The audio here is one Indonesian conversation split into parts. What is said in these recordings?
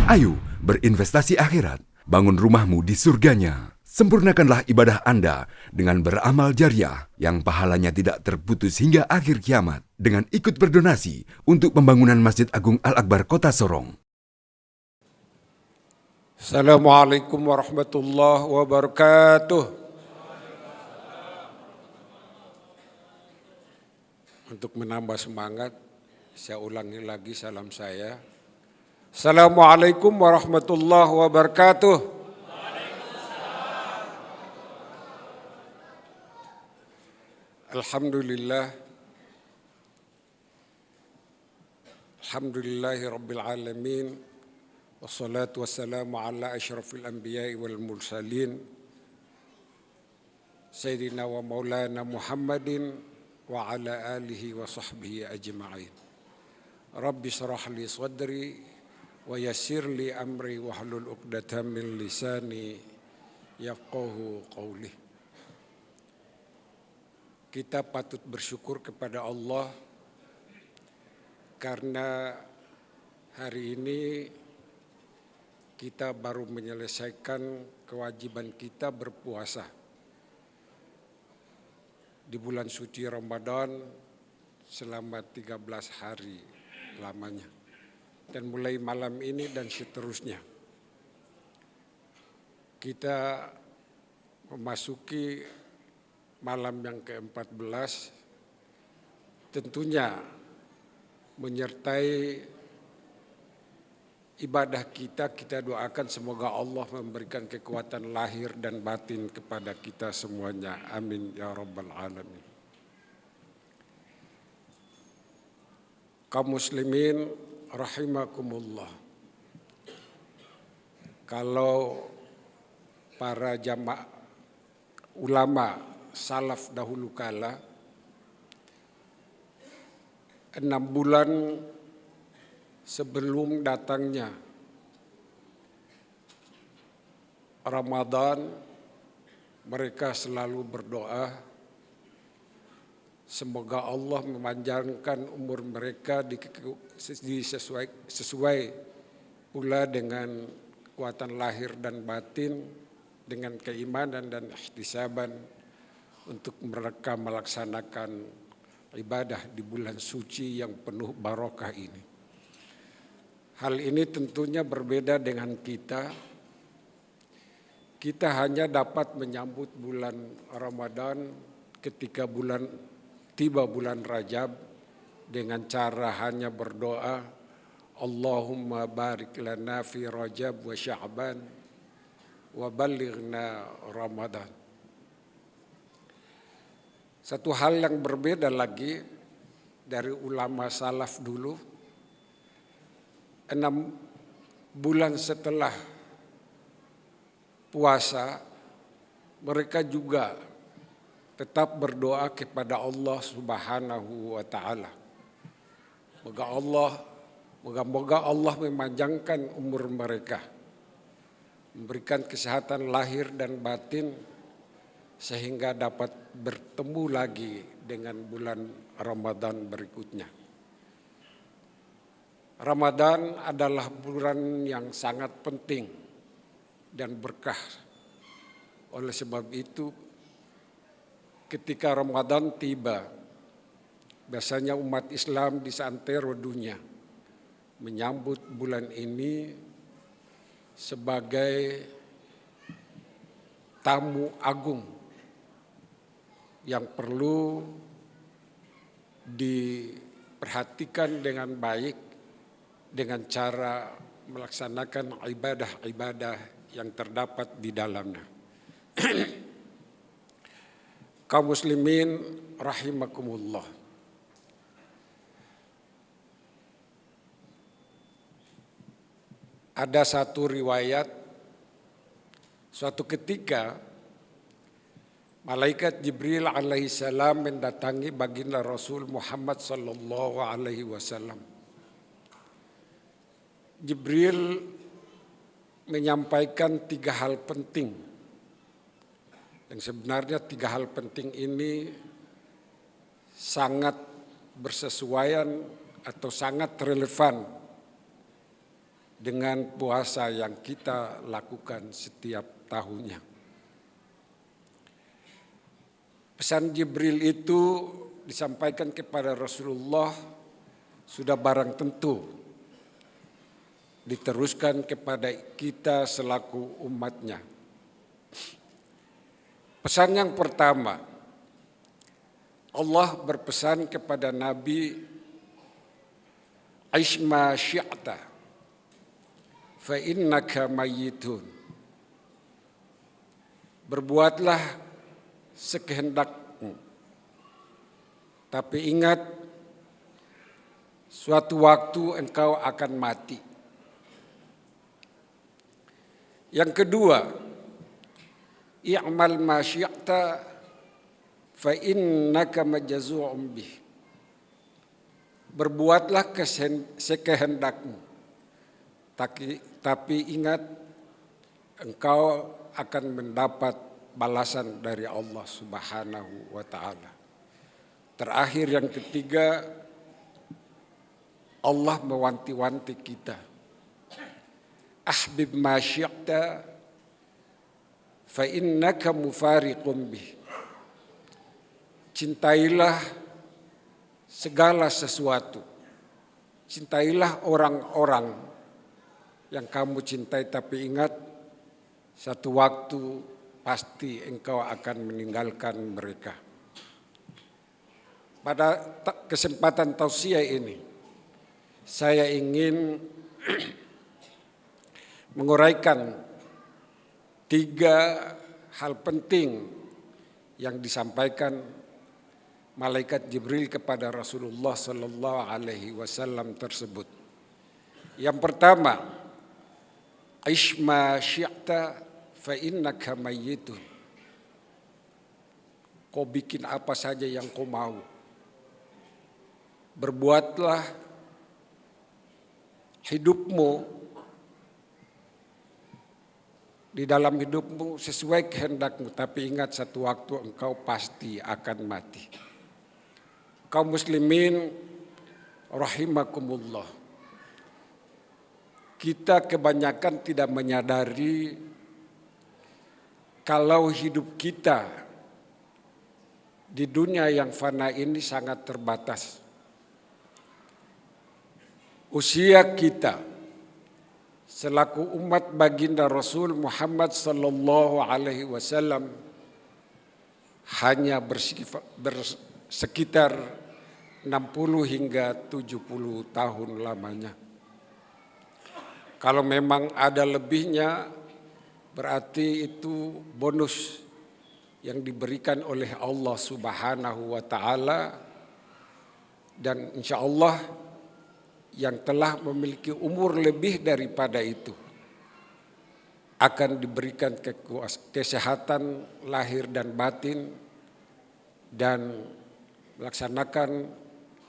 Ayo berinvestasi akhirat, bangun rumahmu di surganya. Sempurnakanlah ibadah Anda dengan beramal jariah yang pahalanya tidak terputus hingga akhir kiamat dengan ikut berdonasi untuk pembangunan Masjid Agung Al-Akbar Kota Sorong. Assalamualaikum warahmatullahi wabarakatuh. Untuk menambah semangat, saya ulangi lagi salam saya. Assalamualaikum warahmatullahi wabarakatuh. Alhamdulillah. Alhamdulillahi rabbil alamin. Wassalatu wassalamu ala asyrafil anbiya'i wal mursalin Sayyidina wa maulana Muhammadin wa ala alihi wa sahbihi ajma'in. Rabbi syrah li sadri wa yassir li amri wa hlul uqdatam min lisani yafqahu qawli. Kita patut bersyukur kepada Allah karena hari ini kita baru menyelesaikan kewajiban kita berpuasa di bulan suci Ramadan selama 13 hari lamanya. Dan mulai malam ini dan seterusnya kita memasuki malam yang ke-14, tentunya menyertai ibadah kita doakan semoga Allah memberikan kekuatan lahir dan batin kepada kita semuanya. Amin ya rabbal alamin. Kaum muslimin rahimakumullah. Kalau para jamaah ulama salaf dahulu kala 6 bulan sebelum datangnya Ramadan, mereka selalu berdoa semoga Allah memanjangkan umur mereka sesuai pula dengan kekuatan lahir dan batin, dengan keimanan dan ihtisaban untuk mereka melaksanakan ibadah di bulan suci yang penuh barokah ini. Hal ini tentunya berbeda dengan kita. Kita hanya dapat menyambut bulan Ramadan ketika tiba bulan Rajab dengan cara hanya berdoa, Allahumma barik lana fi Rajab wa Sya'ban wa ballighna Ramadan. Satu hal yang berbeda lagi dari ulama salaf dulu, 6 bulan setelah puasa, mereka juga tetap berdoa kepada Allah Subhanahu wa Ta'ala. Moga-moga Allah memanjangkan umur mereka, memberikan kesehatan lahir dan batin, sehingga dapat bertemu lagi dengan bulan Ramadan berikutnya. Ramadan adalah bulan yang sangat penting dan berkah. Oleh sebab itu, ketika Ramadan tiba, biasanya umat Islam di seantero dunia menyambut bulan ini sebagai tamu agung yang perlu diperhatikan dengan baik dengan cara melaksanakan ibadah-ibadah yang terdapat di dalamnya. Kaum muslimin rahimakumullah. Ada satu riwayat, suatu ketika Malaikat Jibril alaihissalam mendatangi baginda Rasul Muhammad sallallahu alaihi wasallam. Jibril menyampaikan 3 hal penting. Yang sebenarnya 3 hal penting ini sangat bersesuaian atau sangat relevan dengan puasa yang kita lakukan setiap tahunnya. Pesan Jibril itu disampaikan kepada Rasulullah sudah barang tentu diteruskan kepada kita selaku umatnya. Pesan yang pertama, Allah berpesan kepada Nabi, "Aish ma syi'ta fa innaka mayyitun." Berbuatlah sekehendakmu, tapi ingat suatu waktu engkau akan mati. Yang kedua, i'mal ma syi'ta fa innaka majzu'un bih. Berbuatlah sekehendakmu, tapi ingat engkau akan mendapat balasan dari Allah Subhanahu wa ta'ala. Terakhir yang ketiga, Allah mewanti-wanti kita. Ahbib ma syi'ta fa innaka mufariqun bih. Cintailah segala sesuatu. Cintailah orang-orang yang kamu cintai, tapi ingat satu waktu pasti engkau akan meninggalkan mereka. Pada kesempatan tausiah ini, saya ingin menguraikan 3 hal penting yang disampaikan malaikat Jibril kepada Rasulullah sallallahu alaihi wasallam tersebut. Yang pertama, "Aish ma syi'ta fa innaka mayyitun." Kau bikin apa saja yang kau mau. Berbuatlah hidupmu di dalam hidupmu sesuai kehendakmu, tapi ingat satu waktu engkau pasti akan mati. Kaum muslimin rahimakumullah, kita kebanyakan tidak menyadari kalau hidup kita di dunia yang fana ini sangat terbatas. Usia kita selaku umat baginda Rasul Muhammad sallallahu alaihi wasallam hanya bersekitar 60 hingga 70 tahun lamanya. Kalau memang ada lebihnya, berarti itu bonus yang diberikan oleh Allah Subhanahu wa ta'ala, dan insya Allah yang telah memiliki umur lebih daripada itu akan diberikan kesehatan lahir dan batin dan melaksanakan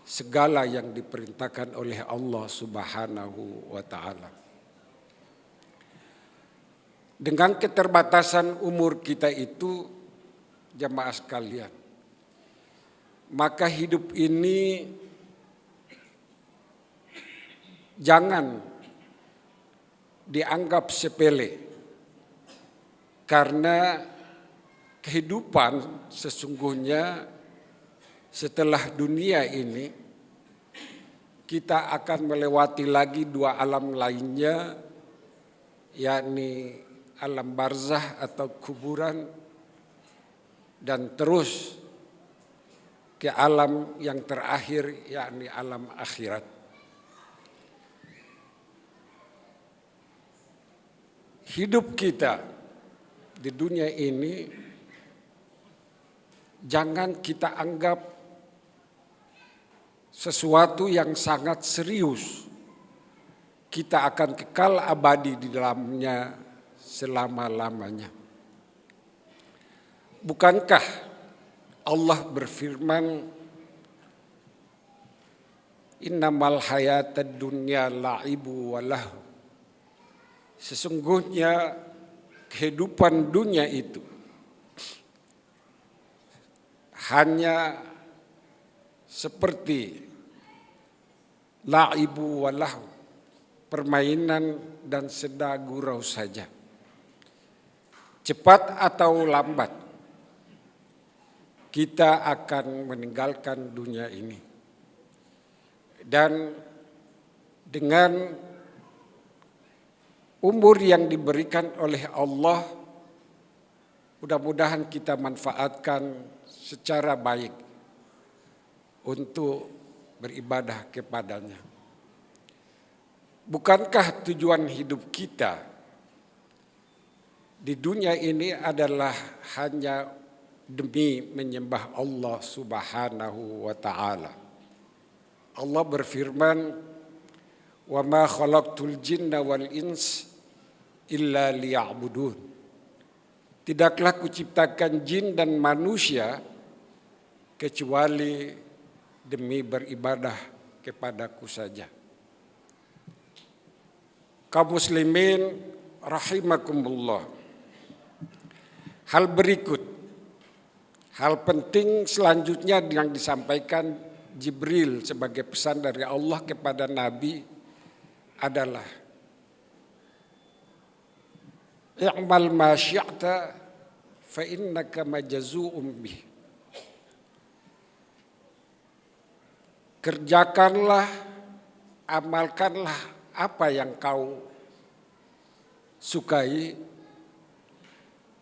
segala yang diperintahkan oleh Allah Subhanahu wa ta'ala. Dengan keterbatasan umur kita itu, jamaah sekalian, maka hidup ini jangan dianggap sepele, karena kehidupan sesungguhnya setelah dunia ini kita akan melewati lagi 2 alam lainnya, yakni alam barzah atau kuburan, dan terus ke alam yang terakhir, yakni alam akhirat. Hidup kita di dunia ini jangan kita anggap sesuatu yang sangat serius. Kita akan kekal abadi di dalamnya selama-lamanya. Bukankah Allah berfirman, "Innamal hayatad dunya la'ibu wa lahu." Sesungguhnya kehidupan dunia itu hanya seperti la'ibu wa lahu, permainan dan senda gurau saja. Cepat atau lambat, kita akan meninggalkan dunia ini. Dan dengan umur yang diberikan oleh Allah, mudah-mudahan kita manfaatkan secara baik untuk beribadah kepadanya. Bukankah tujuan hidup kita di dunia ini adalah hanya demi menyembah Allah Subhanahu wa ta'ala? Allah berfirman, "Wa ma khalaqtul jinna wal ins illa liya'budun." Tidaklah kuciptakan jin dan manusia kecuali demi beribadah kepadaku saja. Kaum muslimin rahimakumullah. Hal berikut, hal penting selanjutnya yang disampaikan Jibril sebagai pesan dari Allah kepada Nabi adalah i'mal ma syi'ta fa innaka majzu'um bih. Kerjakanlah, amalkanlah apa yang kau sukai,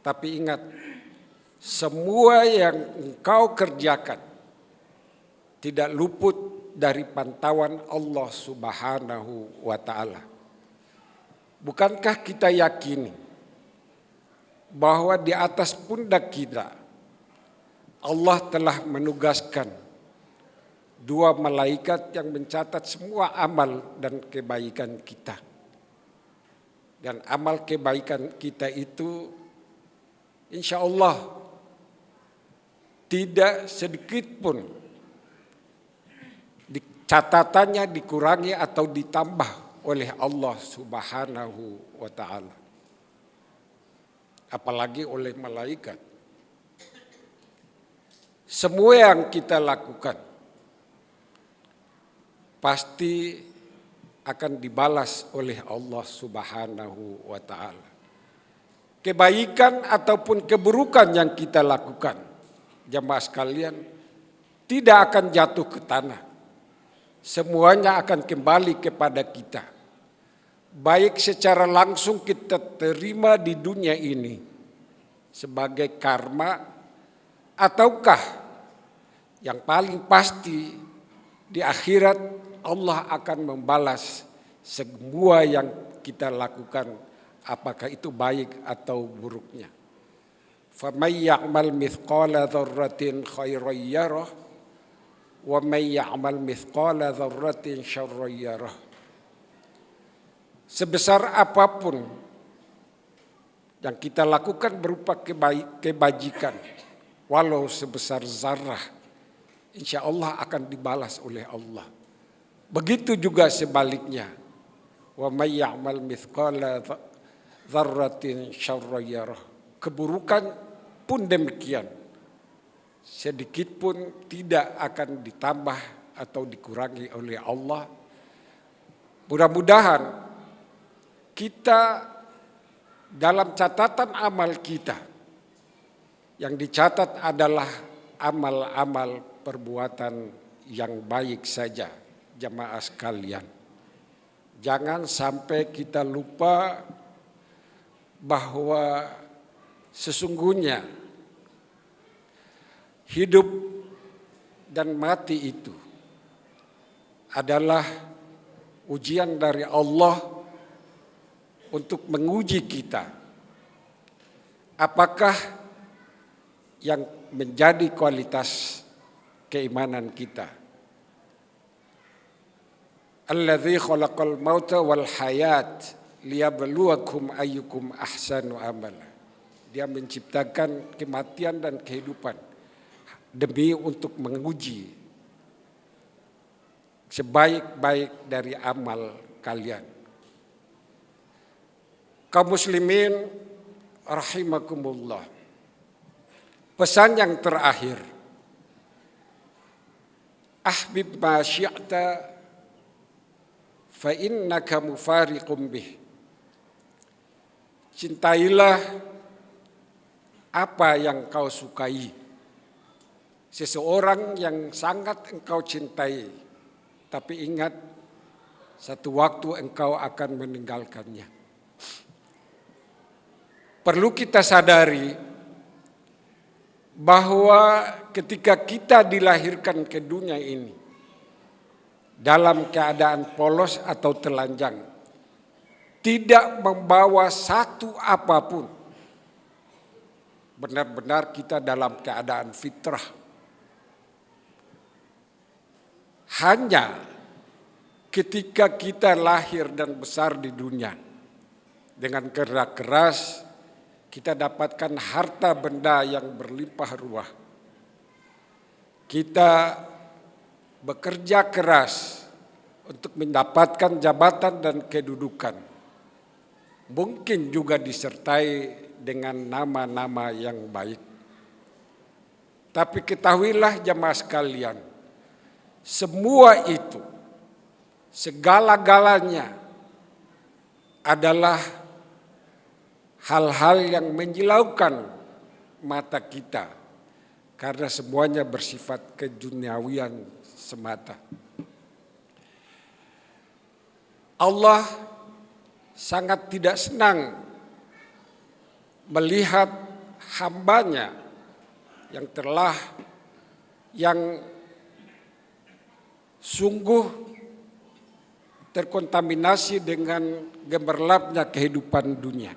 tapi ingat, semua yang engkau kerjakan tidak luput dari pantauan Allah Subhanahu wa ta'ala. Bukankah kita yakini bahwa di atas pundak kita Allah telah menugaskan 2 malaikat yang mencatat semua amal dan kebaikan kita. Dan amal kebaikan kita itu insya Allah tidak sedikit pun catatannya dikurangi atau ditambah oleh Allah Subhanahu wa ta'ala. Apalagi oleh malaikat. Semua yang kita lakukan pasti akan dibalas oleh Allah Subhanahu wa ta'ala. Kebaikan ataupun keburukan yang kita lakukan, jamaah sekalian, tidak akan jatuh ke tanah. Semuanya akan kembali kepada kita. Baik secara langsung kita terima di dunia ini sebagai karma, ataukah yang paling pasti di akhirat Allah akan membalas semua yang kita lakukan, apakah itu baik atau buruknya. Faman ya'mal mithqala dzarratin khairan yarah wa man ya'mal mithqala dzarratin syarran yarah. Sebesar apapun yang kita lakukan berupa kebajikan, walau sebesar zarah, insya Allah akan dibalas oleh Allah. Begitu juga sebaliknya. Wa may ya'mal mithqala dzarratin syarran yarah. Keburukan pun demikian. Sedikit pun tidak akan ditambah atau dikurangi oleh Allah. Mudah-mudahan kita dalam catatan amal kita yang dicatat adalah amal-amal perbuatan yang baik saja. Jamaah sekalian, jangan sampai kita lupa bahwa sesungguhnya hidup dan mati itu adalah ujian dari Allah untuk menguji kita. Apakah yang menjadi kualitas keimanan kita? Alladzi khalaqal mauta wal hayat liyabluwakum ayyukum ahsanu amala. Dia menciptakan kematian dan kehidupan demi untuk menguji sebaik-baik dari amal kalian. Kaum muslimin rahimakumullah. Pesan yang terakhir, ahbib ma syi'ta fa innaka mufariqum bih. Cintailah apa yang kau sukai. Seseorang yang sangat engkau cintai, tapi ingat satu waktu engkau akan meninggalkannya. Perlu kita sadari bahwa ketika kita dilahirkan ke dunia ini dalam keadaan polos atau telanjang, tidak membawa satu apapun, benar-benar kita dalam keadaan fitrah. Hanya ketika kita lahir dan besar di dunia, dengan kerja keras kita dapatkan harta benda yang berlimpah ruah. Kita bekerja keras untuk mendapatkan jabatan dan kedudukan. Mungkin juga disertai dengan nama-nama yang baik. Tapi ketahuilah jemaah sekalian, semua itu, segala-galanya adalah hal-hal yang menyilaukan mata kita, karena semuanya bersifat keduniawian semata. Allah sangat tidak senang melihat hambanya yang sungguh terkontaminasi dengan gemerlapnya kehidupan dunia.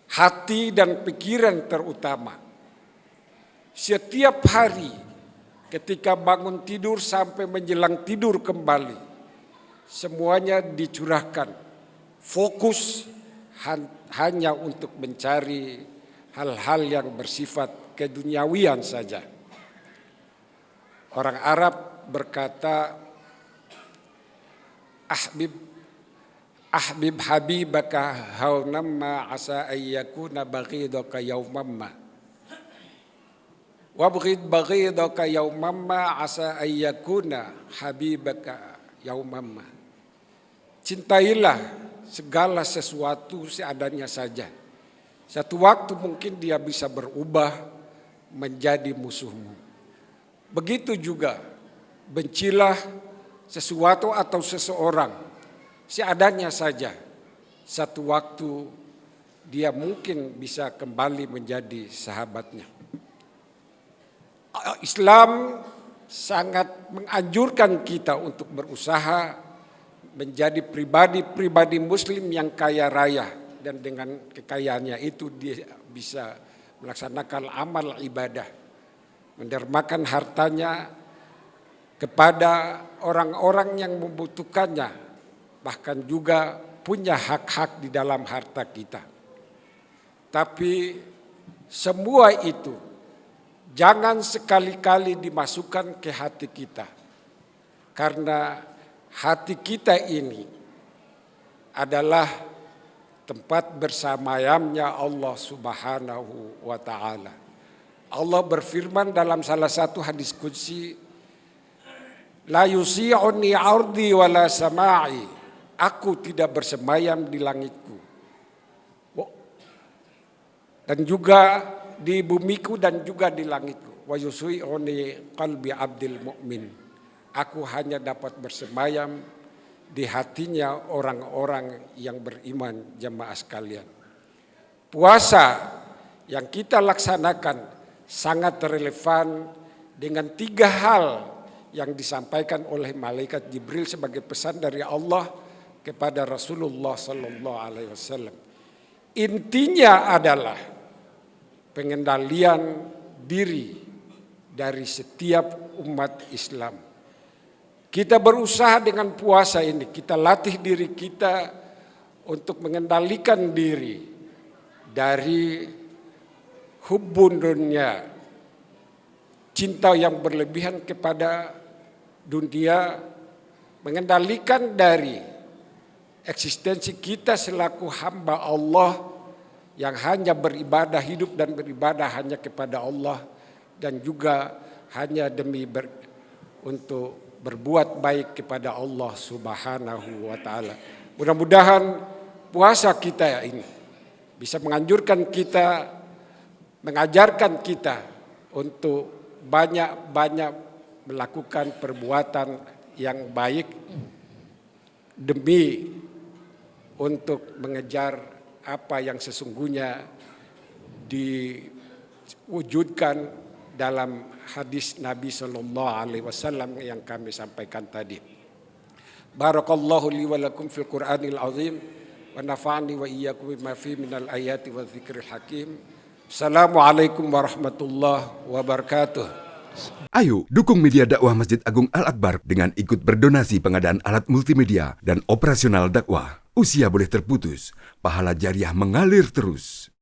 Hati dan pikiran terutama. Setiap hari ketika bangun tidur sampai menjelang tidur kembali, semuanya dicurahkan fokus hanya untuk mencari hal-hal yang bersifat keduniawian saja. Orang Arab berkata, ahbib habibaka haunamma asa ayyakuna baghidaka yawmamma wabghid baghidaka yawmamma asa ayyakuna habibaka yawmamma. Cintailah segala sesuatu seadanya saja. Satu waktu mungkin dia bisa berubah menjadi musuhmu. Begitu juga bencilah sesuatu atau seseorang seadanya saja. Satu waktu dia mungkin bisa kembali menjadi sahabatnya. Islam sangat menganjurkan kita untuk berusaha menjadi pribadi-pribadi muslim yang kaya raya, dan dengan kekayaannya itu dia bisa melaksanakan amal ibadah, mendermakan hartanya kepada orang-orang yang membutuhkannya, bahkan juga punya hak-hak di dalam harta kita. Tapi semua itu jangan sekali-kali dimasukkan ke hati kita, karena hati kita ini adalah tempat bersamayamnya Allah Subhanahu wa Ta'ala. Allah berfirman dalam salah satu hadis qudsi, la yusi'uni ardi wala sama'i, aku tidak bersemayam di langitku dan juga di bumiku dan juga di langitku. Wa yusi'uni qalbi abdil mu'min, aku hanya dapat bersemayam di hatinya orang-orang yang beriman. Jemaah sekalian, puasa yang kita laksanakan sangat relevan dengan 3 hal yang disampaikan oleh malaikat Jibril sebagai pesan dari Allah kepada Rasulullah sallallahu alaihi wasallam. Intinya adalah pengendalian diri dari setiap umat Islam. Kita berusaha dengan puasa ini, kita latih diri kita untuk mengendalikan diri dari hubbun dunia, cinta yang berlebihan kepada dunia, mengendalikan dari eksistensi kita selaku hamba Allah yang hanya beribadah, hidup dan beribadah hanya kepada Allah, dan juga hanya untuk berbuat baik kepada Allah Subhanahu wa taala. Mudah-mudahan puasa kita ini bisa menganjurkan kita, mengajarkan kita untuk banyak-banyak melakukan perbuatan yang baik demi untuk mengejar apa yang sesungguhnya diwujudkan dalam hadis Nabi Sallallahu Alaihi Wasallam yang kami sampaikan tadi. Barakallahu li wa lakum fil Qur'anil azim wa nafa'ani wa iyyakum bima fi minal ayati wa dzikril hakim. Assalamualaikum warahmatullahi wabarakatuh. Ayo dukung media dakwah Masjid Agung Al-Akbar dengan ikut berdonasi pengadaan alat multimedia dan operasional dakwah. Usia boleh terputus, pahala jariah mengalir terus.